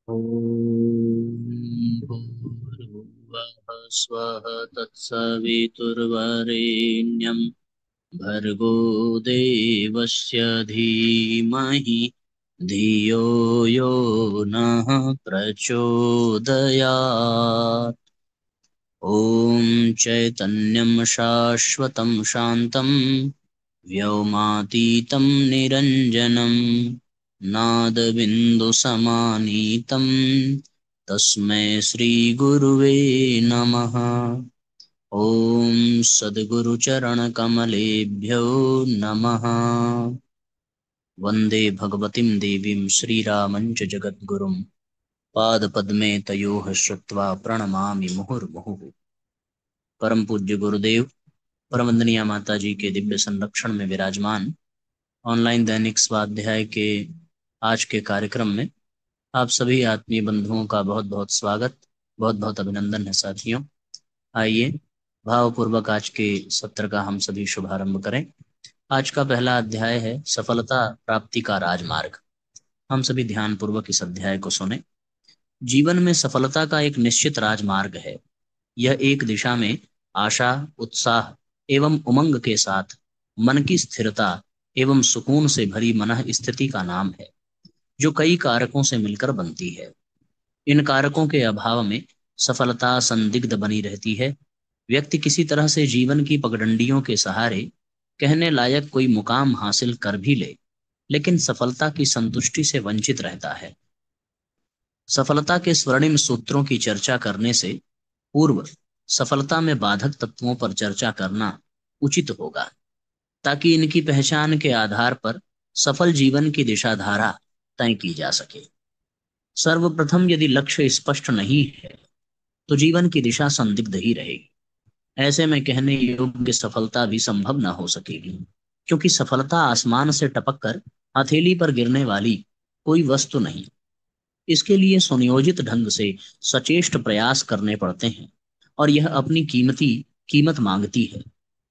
ॐ भूर्भुवः स्वः तत्सवितुर्वरेण्यं भर्गो देवस्य धीमहि धियो यो नः प्रचोदयात्। ॐ चैतन्यं शाश्वतं शान्तं व्योमातीतं निरञ्जनं नादबिन्दुसमानीतं तस्मै श्रीगुरुवे नमः। ॐ सद्गुरुचरणकमलेभ्यो नमः। वन्दे भगवतीं देवीं श्रीरामं च जगद्गुरुं पादपद्मे तयोः श्रुत्वा प्रणमामि मुहुर्मुहुः। परम पूज्य गुरुदेव परम वंदनीय माता जी के दिव्य संरक्षण में विराजमान ऑनलाइन दैनिक स्वाध्याय के आज के कार्यक्रम में आप सभी आत्मीय बंधुओं का बहुत बहुत स्वागत, बहुत बहुत अभिनंदन है साथियों। आइए भावपूर्वक आज के सत्र का हम सभी शुभारंभ करें। आज का पहला अध्याय है सफलता प्राप्ति का राजमार्ग। हम सभी ध्यान पूर्वक इस अध्याय को सुने। जीवन में सफलता का एक निश्चित राजमार्ग है। यह एक दिशा में आशा, उत्साह एवं उमंग के साथ मन की स्थिरता एवं सुकून से भरी मनः स्थिति का नाम है, जो कई कारकों से मिलकर बनती है। इन कारकों के अभाव में सफलता संदिग्ध बनी रहती है। व्यक्ति किसी तरह से जीवन की पगडंडियों के सहारे कहने लायक कोई मुकाम हासिल कर भी ले, लेकिन सफलता की संतुष्टि से वंचित रहता है। सफलता के स्वर्णिम सूत्रों की चर्चा करने से पूर्व सफलता में बाधक तत्वों पर चर्चा करना उचित होगा, ताकि इनकी पहचान के आधार पर सफल जीवन की दिशा धारा तय की जा सके। सर्वप्रथम यदि लक्ष्य स्पष्ट नहीं है तो जीवन की दिशा संदिग्ध ही रहेगी। ऐसे में कहने योग्य सफलता भी संभव न हो सकेगी, क्योंकि सफलता आसमान से टपक कर हथेली पर गिरने वाली कोई वस्तु नहीं। इसके लिए सुनियोजित ढंग से सचेष्ट प्रयास करने पड़ते हैं, और यह अपनी कीमत मांगती है।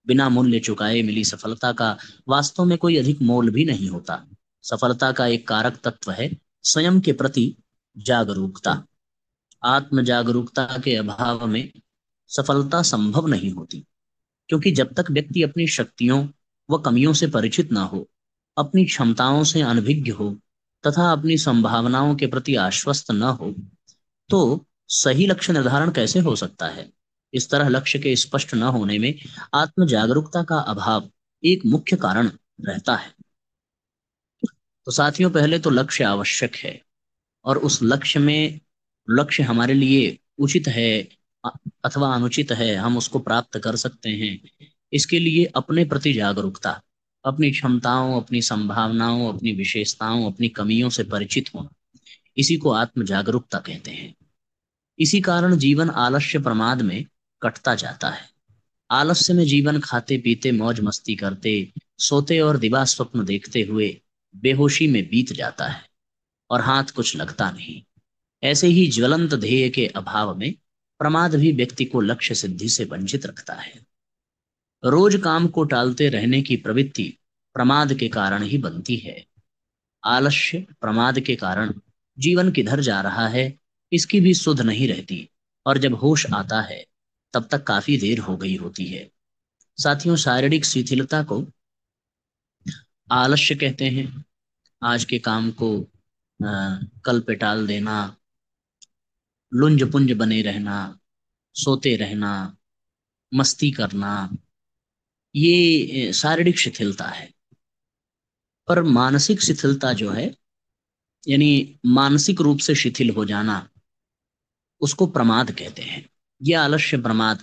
बिना मूल्य चुकाए मिली सफलता का वास्तव में कोई अधिक मोल भी नहीं होता। सफलता का एक कारक तत्व है स्वयं के प्रति जागरूकता। आत्म जागरूकता के अभाव में सफलता संभव नहीं होती, क्योंकि जब तक व्यक्ति अपनी शक्तियों व कमियों से परिचित न हो, अपनी क्षमताओं से अनभिज्ञ हो तथा अपनी संभावनाओं के प्रति आश्वस्त न हो, तो सही लक्ष्य निर्धारण कैसे हो सकता है। इस तरह लक्ष्य के स्पष्ट न होने में आत्म जागरूकता का अभाव एक मुख्य कारण रहता है। तो साथियों, पहले तो लक्ष्य आवश्यक है, और उस लक्ष्य हमारे लिए उचित है अ- अथवा अनुचित है, हम उसको प्राप्त कर सकते हैं। इसके लिए अपने प्रति जागरूकता, अपनी क्षमताओं, अपनी संभावनाओं, अपनी विशेषताओं, अपनी कमियों से परिचित होना, इसी को आत्म जागरूकता कहते हैं। इसी कारण जीवन आलस्य प्रमाद में कटता जाता है। आलस्य में जीवन खाते पीते मौज मस्ती करते, सोते और दिवा स्वप्न देखते हुए बेहोशी में बीत जाता है, और हाथ कुछ लगता नहीं। ऐसे ही ज्वलंत ध्येय के अभाव में प्रमाद भी व्यक्ति को लक्ष्य सिद्धि से वंचित रखता है। रोज काम को टालते रहने की प्रवृत्ति प्रमाद के कारण ही बनती है। आलस्य प्रमाद के कारण जीवन किधर जा रहा है, इसकी भी सुध नहीं रहती, और जब होश आता है तब तक काफी देर हो गई होती है। साथियों, शारीरिक शिथिलता को आलस्य कहते हैं। आज के काम को कल पे टाल देना, लुंज पुंज बने रहना, सोते रहना, मस्ती करना, ये शारीरिक शिथिलता है। पर मानसिक शिथिलता जो है, यानी मानसिक रूप से शिथिल हो जाना, उसको प्रमाद कहते हैं। ये आलस्य प्रमाद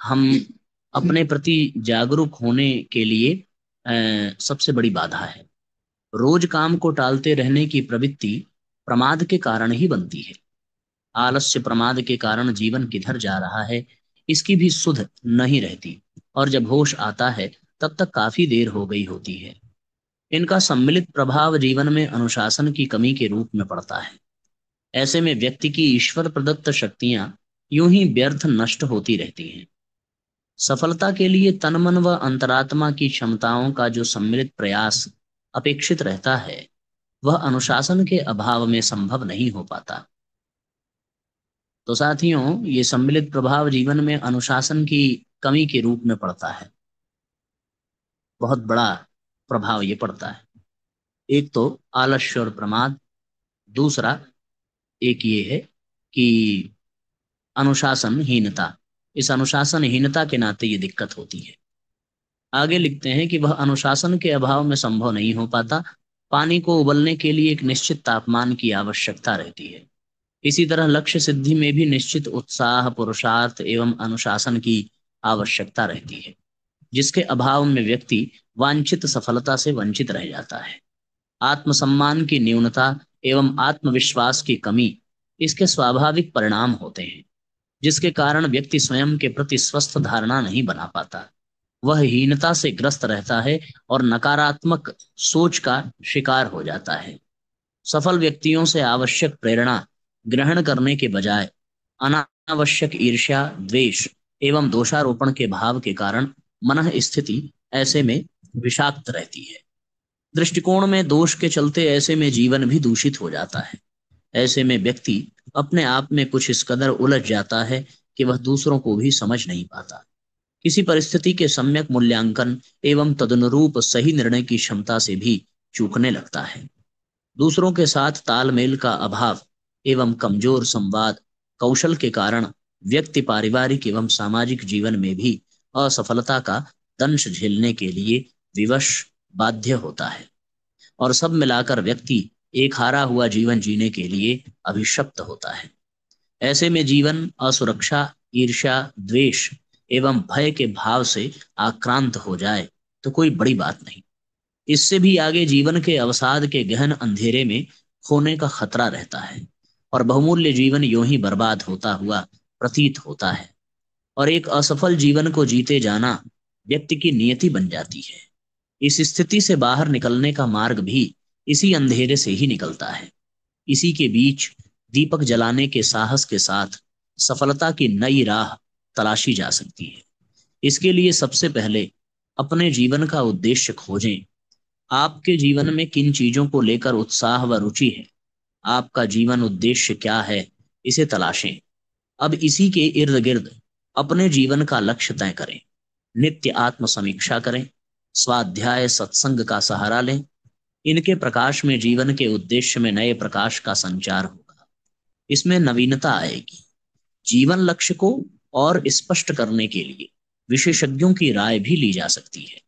हम अपने प्रति जागरूक होने के लिए सबसे बड़ी बाधा है। रोज काम को टालते रहने की प्रवृत्ति प्रमाद के कारण ही बनती है। आलस्य प्रमाद के कारण जीवन किधर जा रहा है, इसकी भी सुध नहीं रहती, और जब होश आता है तब तक काफी देर हो गई होती है। इनका सम्मिलित प्रभाव जीवन में अनुशासन की कमी के रूप में पड़ता है। ऐसे में व्यक्ति की ईश्वर प्रदत्त शक्तियां यूं ही व्यर्थ नष्ट होती रहती हैं। सफलता के लिए तन मन व अंतरात्मा की क्षमताओं का जो सम्मिलित प्रयास अपेक्षित रहता है, वह अनुशासन के अभाव में संभव नहीं हो पाता। तो साथियों, ये सम्मिलित प्रभाव जीवन में अनुशासन की कमी के रूप में पड़ता है। बहुत बड़ा प्रभाव ये पड़ता है। एक तो आलस्य और प्रमाद, दूसरा एक ये है कि अनुशासनहीनता। इस अनुशासनहीनता के नाते ये दिक्कत होती है। आगे लिखते हैं कि वह अनुशासन के अभाव में संभव नहीं हो पाता। पानी को उबलने के लिए एक निश्चित तापमान की आवश्यकता रहती है। इसी तरह लक्ष्य सिद्धि में भी निश्चित उत्साह, पुरुषार्थ एवं अनुशासन की आवश्यकता रहती है, जिसके अभाव में व्यक्ति वांछित सफलता से वंचित रह जाता है। आत्मसम्मान की न्यूनता एवं आत्मविश्वास की कमी इसके स्वाभाविक परिणाम होते हैं, जिसके कारण व्यक्ति स्वयं के प्रति स्वस्थ धारणा नहीं बना पाता। वह हीनता से ग्रस्त रहता है और नकारात्मक सोच का शिकार हो जाता है। सफल व्यक्तियों से आवश्यक प्रेरणा ग्रहण करने के बजाय अनावश्यक ईर्ष्या, द्वेष एवं दोषारोपण के भाव के कारण मन स्थिति ऐसे में विषाक्त रहती है। दृष्टिकोण में दोष के चलते ऐसे में जीवन भी दूषित हो जाता है। ऐसे में व्यक्ति अपने आप में कुछ इस कदर उलझ जाता है कि वह दूसरों को भी समझ नहीं पाता। किसी परिस्थिति के सम्यक मूल्यांकन एवं तदनुरूप सही निर्णय की क्षमता से भी चूकने लगता है। दूसरों के साथ तालमेल का अभाव एवं कमजोर संवाद कौशल के कारण व्यक्ति पारिवारिक एवं सामाजिक जीवन में भी असफलता का दंश झेलने के लिए विवश बाध्य होता है, और सब मिलाकर व्यक्ति एक हारा हुआ जीवन जीने के लिए अभिशप्त होता है। ऐसे में जीवन असुरक्षा, ईर्ष्या, द्वेष एवं भय के भाव से आक्रांत हो जाए तो कोई बड़ी बात नहीं। इससे भी आगे जीवन के अवसाद के गहन अंधेरे में खोने का खतरा रहता है, और बहुमूल्य जीवन यूं ही बर्बाद होता हुआ प्रतीत होता है। और एक असफल जीवन को जीते जाना व्यक्ति की नियति बन जाती है। इस स्थिति से बाहर निकलने का मार्ग भी इसी अंधेरे से ही निकलता है। इसी के बीच दीपक जलाने के साहस के साथ सफलता की नई राह तलाशी जा सकती है। इसके लिए सबसे पहले अपने जीवन का उद्देश्य खोजें। आपके जीवन में किन चीजों को लेकर उत्साह व रुचि है? आपका जीवन उद्देश्य क्या है? इसे तलाशें। अब इसी के इर्द गिर्द अपने जीवन का लक्ष्य तय करें। नित्य आत्म समीक्षा करें। स्वाध्याय, सत्संग का सहारा लें। इनके प्रकाश में जीवन के उद्देश्य में नए प्रकाश का संचार होगा। इसमें नवीनता आएगी। जीवन लक्ष्य को और स्पष्ट करने के लिए विशेषज्ञों की राय भी ली जा सकती है।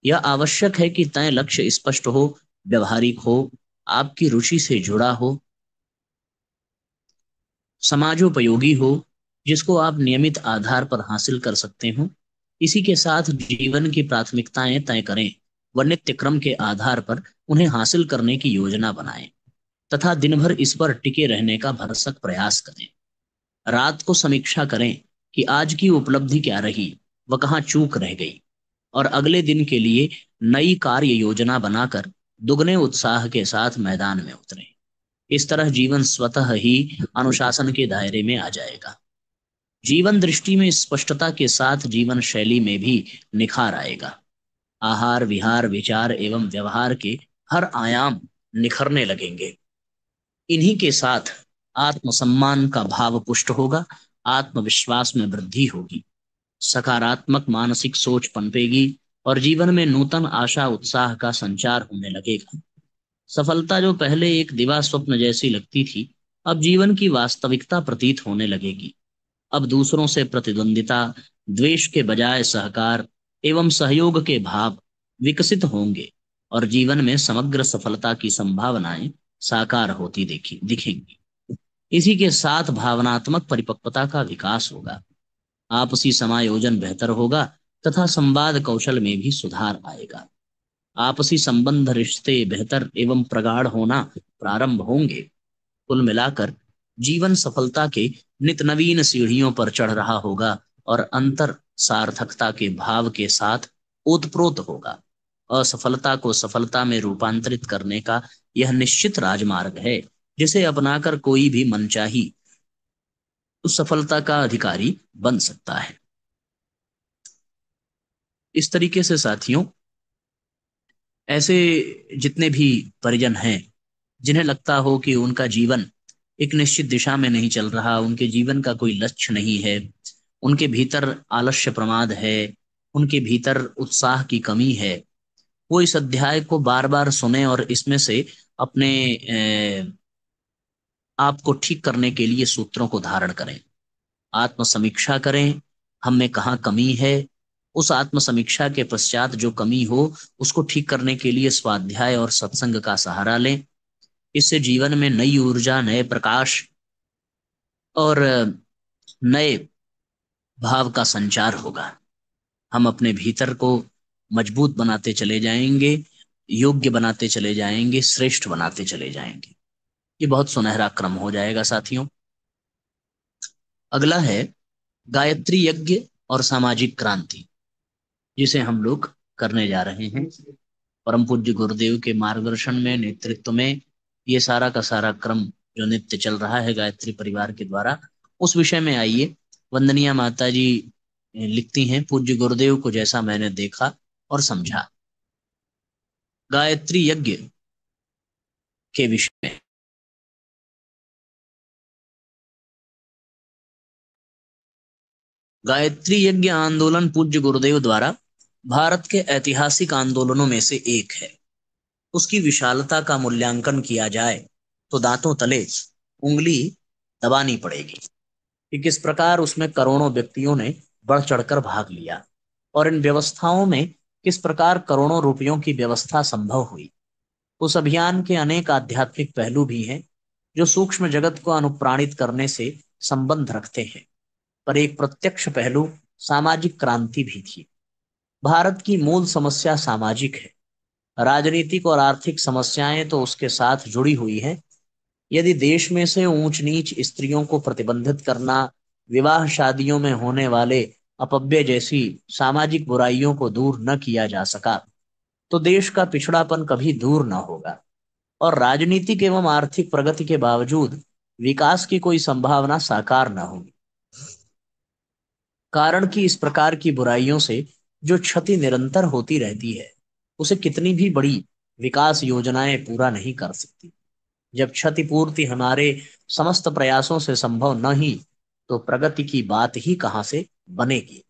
यह आवश्यक है कि तय लक्ष्य स्पष्ट हो, व्यवहारिक हो, आपकी रुचि से जुड़ा हो, समाजोपयोगी हो, जिसको आप नियमित आधार पर हासिल कर सकते हो। इसी के साथ जीवन की प्राथमिकताएं तय करें व नित्य क्रम के आधार पर उन्हें हासिल करने की योजना बनाएं, तथा दिन भर इस पर टिके रहने का भरसक प्रयास करें। रात को समीक्षा करें कि आज की उपलब्धि क्या रही, व कहाँ चूक रह गई, और अगले दिन के लिए नई कार्य योजना बनाकर दुगने उत्साह के साथ मैदान में उतरें। इस तरह जीवन स्वतः ही अनुशासन के दायरे में आ जाएगा। जीवन दृष्टि में स्पष्टता के साथ जीवन शैली में भी निखार आएगा। आहार, विहार, विचार एवं व्यवहार के हर आयाम निखरने लगेंगे। इन्हीं के साथ आत्मसम्मान का भाव पुष्ट होगा, आत्मविश्वास में वृद्धि होगी, सकारात्मक मानसिक सोच पनपेगी, और जीवन में नूतन आशा उत्साह का संचार होने लगेगा। सफलता जो पहले एक दिवा स्वप्न जैसी लगती थी, अब जीवन की वास्तविकता प्रतीत होने लगेगी। अब दूसरों से प्रतिद्वंदिता, द्वेष के बजाय सहकार एवं सहयोग के भाव विकसित होंगे, और जीवन में समग्र सफलता की संभावनाएं साकार होती देखी दिखेंगी। इसी के साथ भावनात्मक परिपक्वता का विकास होगा, आपसी समायोजन बेहतर होगा, तथा संवाद कौशल में भी सुधार आएगा। आपसी संबंध, रिश्ते बेहतर एवं प्रगाढ़ होना प्रारंभ होंगे। कुल मिलाकर जीवन सफलता के नित नवीन सीढ़ियों पर चढ़ रहा होगा, और अंतर सार्थकता के भाव के साथ ओतप्रोत होगा। असफलता को सफलता में रूपांतरित करने का यह निश्चित राजमार्ग है, जिसे अपनाकर कोई भी मनचाही उस सफलता का अधिकारी बन सकता है। इस तरीके से साथियों, ऐसे जितने भी परिजन हैं जिन्हें लगता हो कि उनका जीवन एक निश्चित दिशा में नहीं चल रहा, उनके जीवन का कोई लक्ष्य नहीं है, उनके भीतर आलस्य प्रमाद है, उनके भीतर उत्साह की कमी है, वो इस अध्याय को बार बार सुने और इसमें से अपने आप को ठीक करने के लिए सूत्रों को धारण करें, आत्म समीक्षा करें, हम में कहाँ कमी है। उस आत्म समीक्षा के पश्चात जो कमी हो उसको ठीक करने के लिए स्वाध्याय और सत्संग का सहारा लें। इससे जीवन में नई ऊर्जा, नए प्रकाश और नए भाव का संचार होगा। हम अपने भीतर को मजबूत बनाते चले जाएंगे, योग्य बनाते चले जाएंगे, श्रेष्ठ बनाते चले जाएंगे। ये बहुत सुनहरा क्रम हो जाएगा साथियों। अगला है गायत्री यज्ञ और सामाजिक क्रांति, जिसे हम लोग करने जा रहे हैं। परम पूज्य गुरुदेव के मार्गदर्शन में, नेतृत्व में ये सारा का सारा क्रम जो नित्य चल रहा है गायत्री परिवार के द्वारा, उस विषय में आइए। वंदनीय माता जी लिखती हैं, पूज्य गुरुदेव को जैसा मैंने देखा और समझा। गायत्री यज्ञ के विषय में गायत्री यज्ञ आंदोलन पूज्य गुरुदेव द्वारा भारत के ऐतिहासिक आंदोलनों में से एक है। उसकी विशालता का मूल्यांकन किया जाए तो दांतों तले उंगली दबानी पड़ेगी कि किस प्रकार उसमें करोड़ों व्यक्तियों ने बढ़ चढ़कर भाग लिया और इन व्यवस्थाओं में किस प्रकार करोड़ों रुपयों की व्यवस्था संभव हुई। उस अभियान के अनेक आध्यात्मिक पहलू भी हैं जो सूक्ष्म जगत को अनुप्राणित करने से संबंध रखते हैं, पर एक प्रत्यक्ष पहलू सामाजिक क्रांति भी थी। भारत की मूल समस्या सामाजिक है, राजनीतिक और आर्थिक समस्याएं तो उसके साथ जुड़ी हुई हैं। यदि देश में से ऊंच नीच, स्त्रियों को प्रतिबंधित करना, विवाह शादियों में होने वाले अपव्यय जैसी सामाजिक बुराइयों को दूर न किया जा सका तो देश का पिछड़ापन कभी दूर न होगा और राजनीतिक एवं आर्थिक प्रगति के बावजूद विकास की कोई संभावना साकार न होगी। कारण कि इस प्रकार की बुराइयों से जो क्षति निरंतर होती रहती है उसे कितनी भी बड़ी विकास योजनाएं पूरा नहीं कर सकती। जब क्षतिपूर्ति हमारे समस्त प्रयासों से संभव नहीं तो प्रगति की बात ही कहां से बनेगी।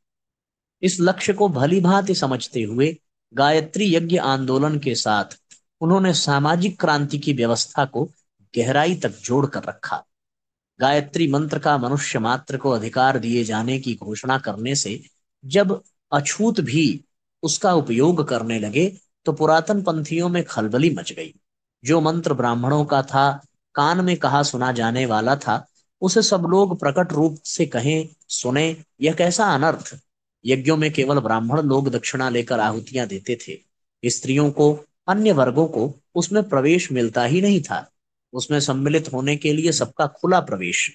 इस लक्ष्य को भली भांति समझते हुए गायत्री यज्ञ आंदोलन के साथ उन्होंने सामाजिक क्रांति की व्यवस्था को गहराई तक जोड़ कर रखा। गायत्री मंत्र का मनुष्य मात्र को अधिकार दिए जाने की घोषणा करने से जब अछूत भी उसका उपयोग करने लगे तो पुरातन पंथियों में खलबली मच गई। जो मंत्र ब्राह्मणों का था, कान में कहा सुना जाने वाला था, उसे सब लोग प्रकट रूप से कहें सुने, यह कैसा अनर्थ। यज्ञों में केवल ब्राह्मण लोग दक्षिणा लेकर आहुतियां देते थे, स्त्रियों को, अन्य वर्गों को उसमें प्रवेश मिलता ही नहीं था। उसमें सम्मिलित होने के लिए सबका खुला प्रवेश।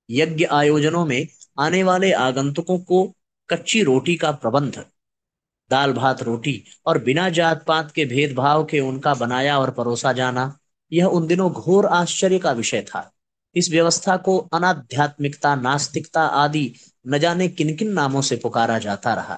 यज्ञ आयोजनों में आने वाले आगंतुकों को कच्ची रोटी का प्रबंध, दाल भात रोटी और बिना जात पात के भेदभाव के उनका बनाया और परोसा जाना, यह उन दिनों घोर आश्चर्य का विषय था। इस व्यवस्था को अनाध्यात्मिकता, नास्तिकता आदि न जाने किन किन नामों से पुकारा जाता रहा।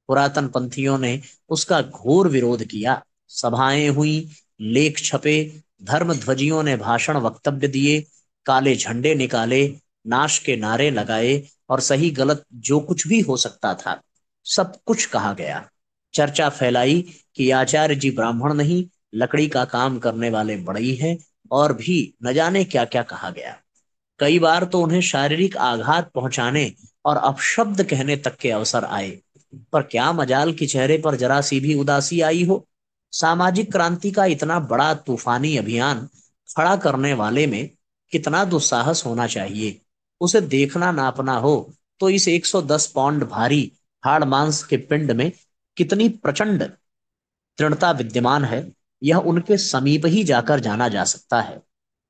पुरातन पंथियों ने उसका घोर विरोध किया। सभाएं हुई, लेख छपे, धर्म ध्वजियों ने भाषण वक्तव्य दिए, काले झंडे निकाले, नाश के नारे लगाए और सही गलत जो कुछ भी हो सकता था सब कुछ कहा गया। चर्चा फैलाई कि आचार्य जी ब्राह्मण नहीं, लकड़ी का काम करने वाले बड़ई हैं, और भी न जाने क्या क्या कहा गया। कई बार तो उन्हें शारीरिक आघात पहुंचाने और अपशब्द कहने तक के अवसर आए, पर क्या मजाल कि चेहरे पर जरा सी भी उदासी आई हो। सामाजिक क्रांति का इतना बड़ा तूफानी अभियान खड़ा करने वाले में कितना दुस्साहस होना चाहिए। उसे देखना नापना हो तो इस 110 पाउंड भारी हाड़ मांस के पिंड में कितनी प्रचंड दृढ़ता विद्यमान है, यह उनके समीप ही जाकर जाना जा सकता है।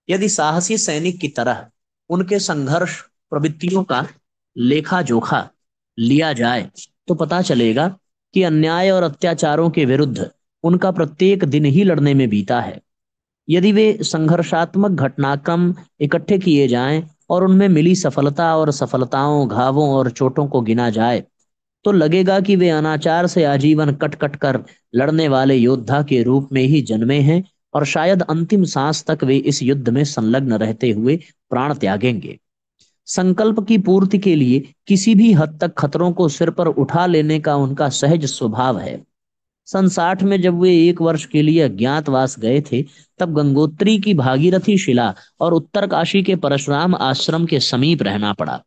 यदि साहसी सैनिक की तरह उनके संघर्ष प्रवृत्तियों का लेखा जोखा लिया जाए तो पता चलेगा कि अन्याय और अत्याचारों के विरुद्ध उनका प्रत्येक दिन ही लड़ने में बीता है। यदि वे संघर्षात्मक घटनाक्रम इकट्ठे किए जाएं और उनमें मिली सफलता और सफलताओं, घावों और चोटों को गिना जाए तो लगेगा कि वे अनाचार से आजीवन कट कट कर लड़ने वाले योद्धा के रूप में ही जन्मे हैं और शायद अंतिम सांस तक वे इस युद्ध में संलग्न रहते हुए प्राण त्यागेंगे। संकल्प की पूर्ति के लिए किसी भी हद तक खतरों को सिर पर उठा लेने का उनका सहज स्वभाव है। सन 60 में जब वे एक वर्ष के लिए अज्ञातवास गए थे, तब गंगोत्री की भागीरथी शिला और उत्तरकाशी के परशुराम आश्रम के समीप रहना पड़ा।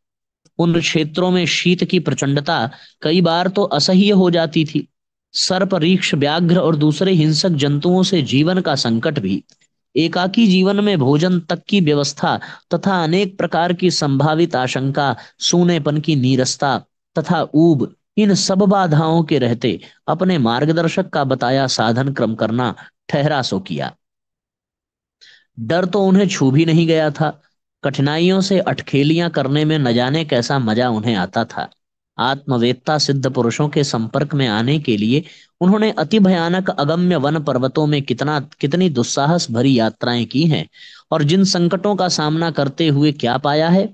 उन क्षेत्रों में शीत की प्रचंडता कई बार तो असह्य हो जाती थी। सर्प, रीछ, व्याघ्र और दूसरे हिंसक जंतुओं से जीवन का संकट भी, एकाकी जीवन में भोजन तक की व्यवस्था तथा अनेक प्रकार की संभावित आशंका, सूनेपन की नीरसता तथा ऊब, इन सब बाधाओं के रहते अपने मार्गदर्शक का बताया साधन क्रम करना ठहरा सो किया। डर तो उन्हें छू भी नहीं गया था। कठिनाइयों से अटखेलियां करने में न जाने कैसा मजा उन्हें आता था। आत्मवेत्ता सिद्ध पुरुषों के संपर्क में आने के लिए उन्होंने अति भयानक अगम्य वन पर्वतों में कितनी दुस्साहस भरी यात्राएं की हैं, और जिन संकटों का सामना करते हुए क्या पाया है,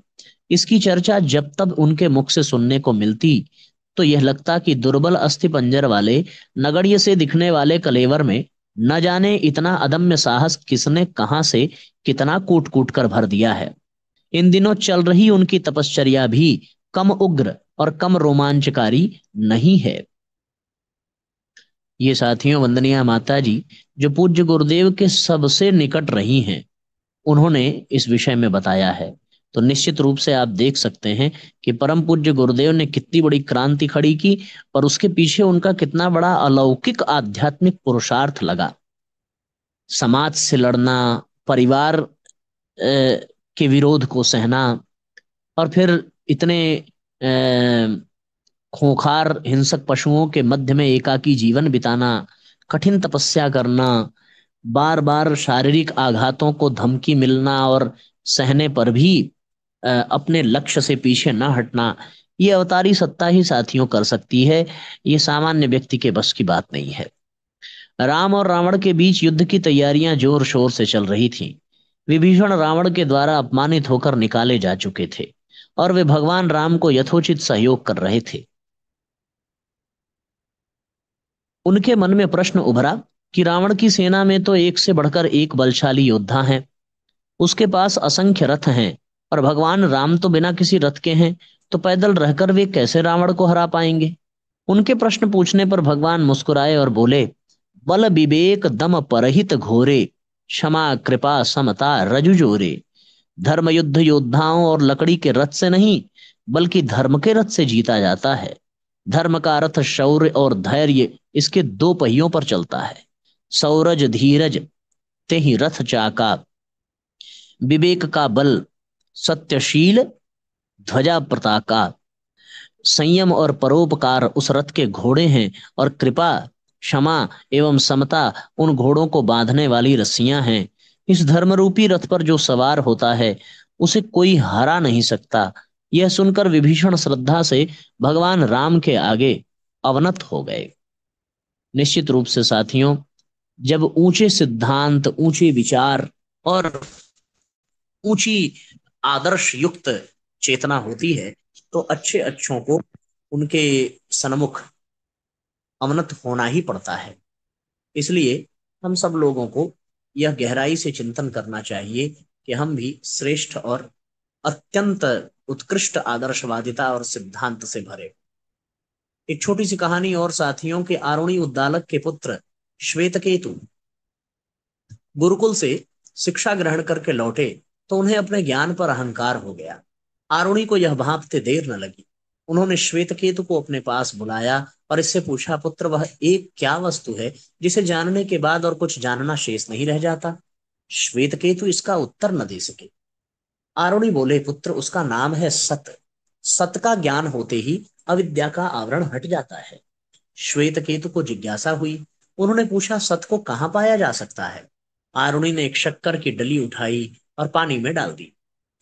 इसकी चर्चा जब तब उनके मुख से सुनने को मिलती, तो यह लगता कि दुर्बल अस्थि पंजर वाले, नगण्य से दिखने वाले कलेवर में न जाने इतना अदम्य साहस किसने कहां से कितना कूट कूट कर भर दिया है। इन दिनों चल रही उनकी तपश्चर्या भी कम उग्र और कम रोमांचकारी नहीं है। ये साथियों, वंदनीय माता जी जो पूज्य गुरुदेव के सबसे निकट रही हैं, उन्होंने इस विषय में बताया है। तो निश्चित रूप से आप देख सकते हैं कि परम पूज्य गुरुदेव ने कितनी बड़ी क्रांति खड़ी की, और उसके पीछे उनका कितना बड़ा अलौकिक आध्यात्मिक पुरुषार्थ लगा। समाज से लड़ना, परिवार के विरोध को सहना, और फिर इतने खूंखार हिंसक पशुओं के मध्य में एकाकी जीवन बिताना, कठिन तपस्या करना, बार बार शारीरिक आघातों को धमकी मिलना और सहने पर भी अपने लक्ष्य से पीछे न हटना, ये अवतारी सत्ता ही साथियों कर सकती है। ये सामान्य व्यक्ति के बस की बात नहीं है। राम और रावण के बीच युद्ध की तैयारियां जोर शोर से चल रही थीं। विभीषण रावण के द्वारा अपमानित होकर निकाले जा चुके थे, और वे भगवान राम को यथोचित सहयोग कर रहे थे। उनके मन में प्रश्न उभरा कि रावण की सेना में तो एक से बढ़कर एक बलशाली योद्धा है, उसके पास असंख्य रथ हैं, और भगवान राम तो बिना किसी रथ के हैं, तो पैदल रहकर वे कैसे रावण को हरा पाएंगे। उनके प्रश्न पूछने पर भगवान मुस्कुराए और बोले, बल विवेक दम परहित घोरे, क्षमा कृपा समता रजु जोरे। धर्म युद्ध योद्धाओं और लकड़ी के रथ से नहीं, बल्कि धर्म के रथ से जीता जाता है। धर्म का रथ शौर्य और धैर्य इसके दो पहियों पर चलता है। सौरज धीरज ते ही रथ चाका, विवेक का बल सत्यशील ध्वजा पताका। संयम और परोपकार उस रथ के घोड़े हैं, और कृपा, क्षमा एवं समता उन घोड़ों को बांधने वाली रस्सियां हैं। इस धर्मरूपी रथ पर जो सवार होता है, उसे कोई हरा नहीं सकता। यह सुनकर विभीषण श्रद्धा से भगवान राम के आगे अवनत हो गए। निश्चित रूप से साथियों, जब ऊंचे सिद्धांत, ऊंचे विचार और ऊंची आदर्श युक्त चेतना होती है, तो अच्छे अच्छों को उनके सन्मुख अवनत होना ही पड़ता है। इसलिए हम सब लोगों को यह गहराई से चिंतन करना चाहिए कि हम भी श्रेष्ठ और अत्यंत उत्कृष्ट आदर्शवादिता और सिद्धांत से भरे। एक छोटी सी कहानी और साथियों के, आरुणि उद्दालक के पुत्र श्वेतकेतु गुरुकुल से शिक्षा ग्रहण करके लौटे, तो उन्हें अपने ज्ञान पर अहंकार हो गया। आरुणि को यह भांपते देर न लगी। उन्होंने श्वेतकेतु को अपने पास बुलाया और इससे पूछा, पुत्र, वह एक क्या वस्तु है जिसे जानने के बाद और कुछ जानना शेष नहीं रह जाता? श्वेतकेतु इसका उत्तर न दे सके। आरुणि बोले, पुत्र, उसका नाम है सत। सत का ज्ञान होते ही अविद्या का आवरण हट जाता है। श्वेतकेतु को जिज्ञासा हुई। उन्होंने पूछा, सत को कहाँ पाया जा सकता है? आरुणि ने एक शक्कर की डली उठाई और पानी में डाल दी।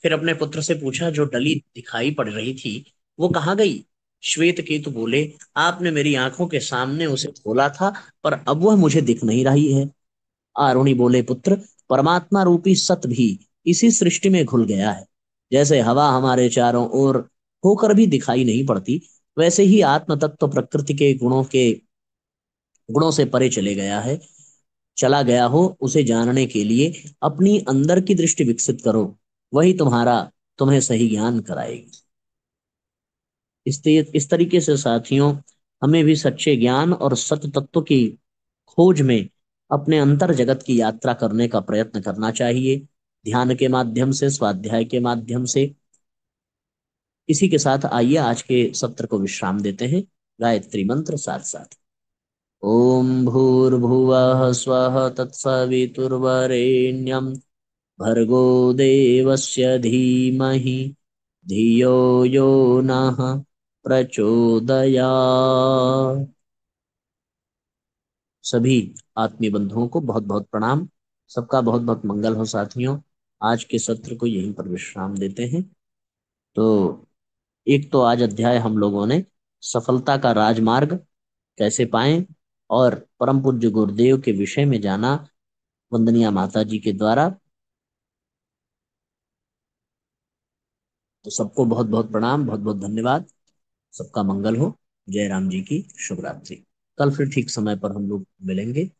फिर अपने पुत्र से पूछा, जो डली दिखाई पड़ रही थी वो कहाँ गई? श्वेतकेतु बोले, आपने मेरी आंखों के सामने उसे खोला था, पर अब वह मुझे दिख नहीं रही है। आरुणि बोले, पुत्र, परमात्मा रूपी सत भी इसी सृष्टि में घुल गया है। जैसे हवा हमारे चारों ओर होकर भी दिखाई नहीं पड़ती, वैसे ही आत्म तत्व प्रकृति के गुणों से परे चले गया है। चला गया हो उसे जानने के लिए अपनी अंदर की दृष्टि विकसित करो, वही तुम्हें सही ज्ञान कराएगी। इस तरीके से साथियों, हमें भी सच्चे ज्ञान और सत्य तत्व की खोज में अपने अंतर जगत की यात्रा करने का प्रयत्न करना चाहिए, ध्यान के माध्यम से, स्वाध्याय के माध्यम से। इसी के साथ आइए आज के सत्र को विश्राम देते हैं। गायत्री मंत्र साथ साथ। ओम भूर्भुवः स्वः तत्सवितुर्वरेण्यं भर्गो देवस्य धीमहि धियो यो नः प्रचोदयात्। सभी आत्मीय बंधुओं को बहुत बहुत प्रणाम। सबका बहुत बहुत मंगल हो साथियों। आज के सत्र को यहीं पर विश्राम देते हैं। तो एक तो आज अध्याय हम लोगों ने सफलता का राजमार्ग कैसे पाएं और परम पूज्य गुरुदेव के विषय में जाना वंदनीय माता जी के द्वारा। तो सबको बहुत बहुत प्रणाम, बहुत बहुत धन्यवाद। सबका मंगल हो। जय राम जी की शुभ रात्रि। कल फिर ठीक समय पर हम लोग मिलेंगे।